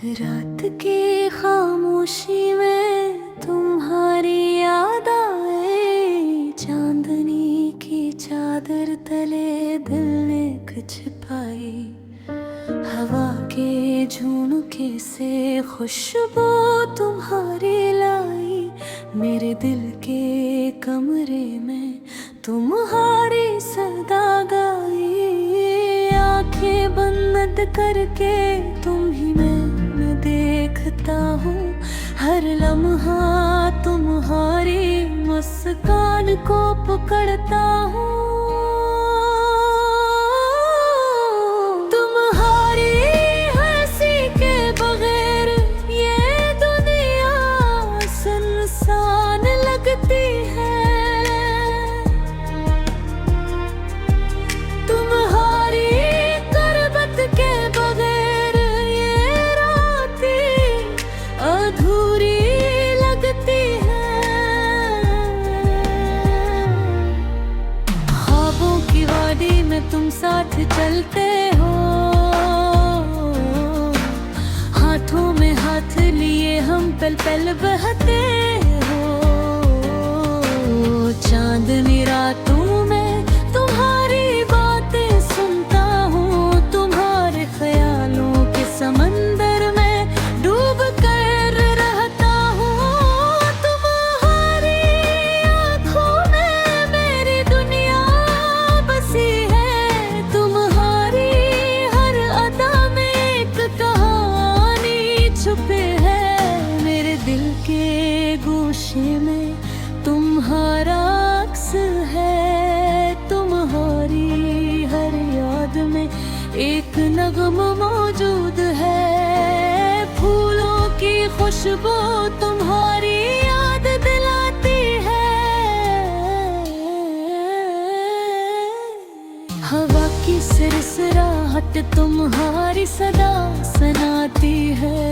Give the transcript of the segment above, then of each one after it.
रात की खामोशी में तुम्हारी याद आए, चांदनी की चादर तले दिल ने कुछ पाई। हवा के झोंके से खुशबू तुम्हारी लाई, मेरे दिल के कमरे में तुम्हारी सदा गाई। आंखें बंद करके तुम ही मैं देखता हूँ, हर लम्हा तुम्हारी मुस्कान को पकड़ता हूँ। तुम्हारी हंसी के बगैर ये दुनिया सुनसान लगती है। तुम्हारी करबत के बगैर ये रातें अधूरी लगती है। ख्वाबों की वादी में तुम साथ चलते हो, हाथों में हाथ लिए हम पल पल बहते हो। चांदनी रातों में तुम्हारी बातें सुनता हूँ, तुम्हारे ख्यालों के समंदर में डूब कर रहता हूँ। तुम्हारी आँखों में मेरी दुनिया बसी है, तुम्हारी हर अदा में एक कहानी छुपी है। मेरे दिल के गोशे में तुम्हारा अक्स है, तुम्हारी हर याद में एक नगमा मौजूद है। फूलों की खुशबू तुम्हारी याद दिलाती है, हवा की सिरसिराहट तुम्हारी सदा सुनाती है।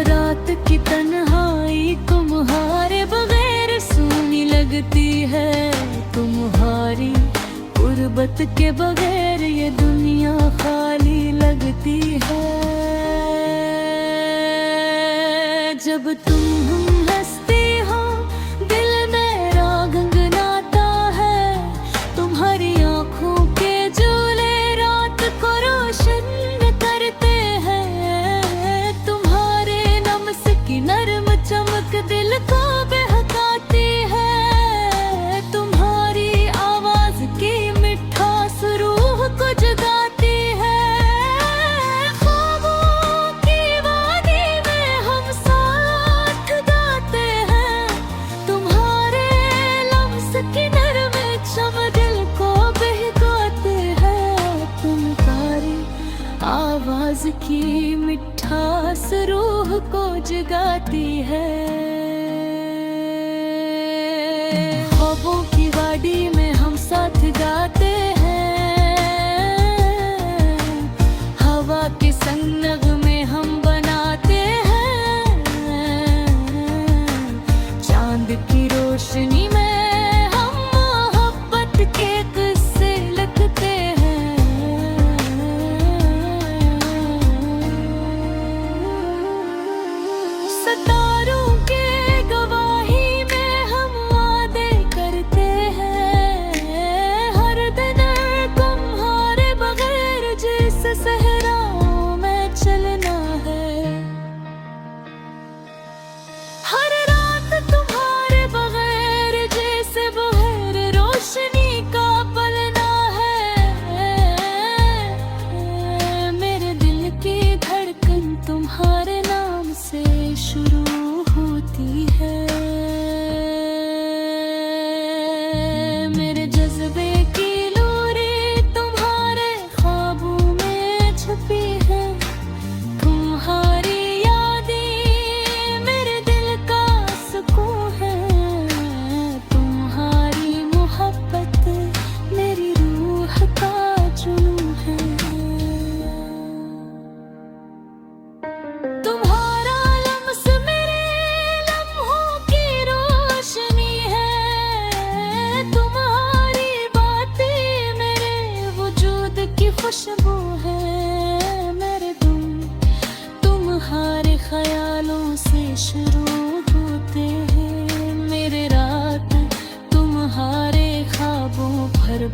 रात की तन्हाई तुम्हारे बगैर सूनी लगती है। तुम्हारी गुर्बत के बगैर ये दुनिया खाली लगती है। जब तुम हंसती हो दिल मेरा गनगनाता है, तुम्हारी आँखों के झूले रात को रोशन करते हैं। तुम्हारे नम्स की नरम चमक दिल को बहकाती है। तुम्हारी आवाज की मिठास रूह को जगाती है। ख्वाबों की वादी में हम साथ गाते हैं, तुम्हारे लम्स की नरम चम दिल को बहकाते हैं। तुम्हारी आवाज की मिठास रूह को जगाती है। ख्वाबों की वादी में हम साथ गाते हैं, हवा के संग नगमे हम बनाते हैं। चांद की रोशनी में हम मोहब्बत के किस्से लिखते हैं। सितारों के गवाही में हम वादे करते हैं। हर दिन तुम्हारे बगैर जिस सहराओं में चल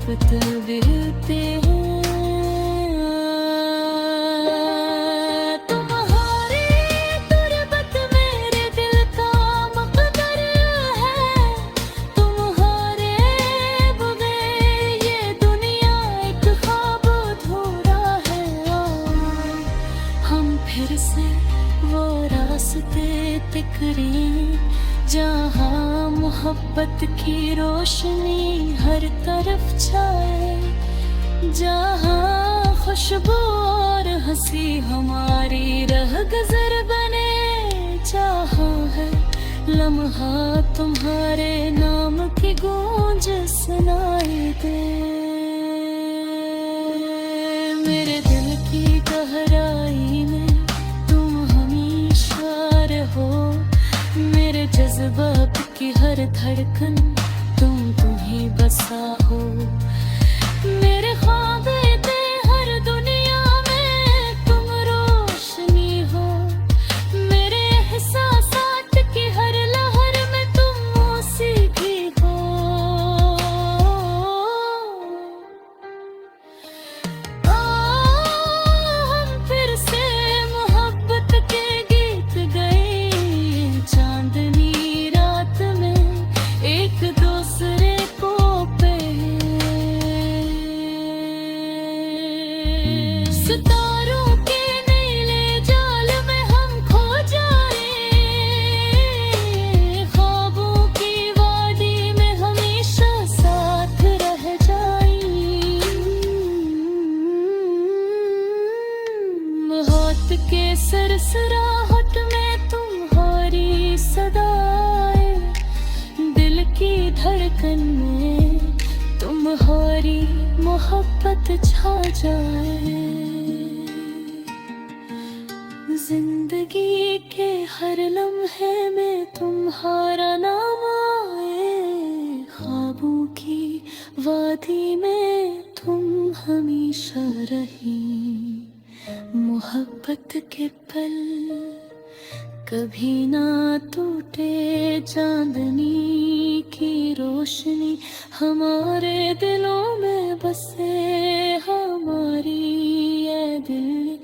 वक्त बीते हैं। तुम्हारी तुरबत मेरे दिल का मकदर है, तुम्हारे बगैर ये दुनिया एक ख्वाब अधूरा है। हम फिर से वो रास्ते तकरें जहाँ मोहब्बत की रोशनी हर तरफ छाए, जहाँ खुशबू और हंसी हमारी रह गुजर बने, जहाँ है लम्हा तुम्हारे नाम की गूंज सुनाई दे। मेरे दिल की गहराई में तुम हमेशा रहो, मेरे जज्बात की हर धड़कन तुम ही बसा हो। मेरे ख्वाब हर दुनिया में तुम रोशनी हो, मेरे एहसासात की हर लहर में तुम मौसीकी हो। हम फिर से मोहब्बत के गीत गए, चांदनी रात में एक दूसरे को पे। सितारों के नीले जाल में हम खो जाए, ख्वाबों की वादी में हमेशा साथ रह जाए। मौत के सरसराहट में तुम्हारी सदाए, दिल की धड़कन में तुम्हारी मोहब्बत छा जाए। जिंदगी के हर लम्हे में तुम्हारा नाम आए, ख्वाबों की वादी में तुम हमेशा रही। मोहब्बत के पल कभी ना टूटे, चांदनी की रोशनी हमारे दिलों में बसे, हमारी ये दिल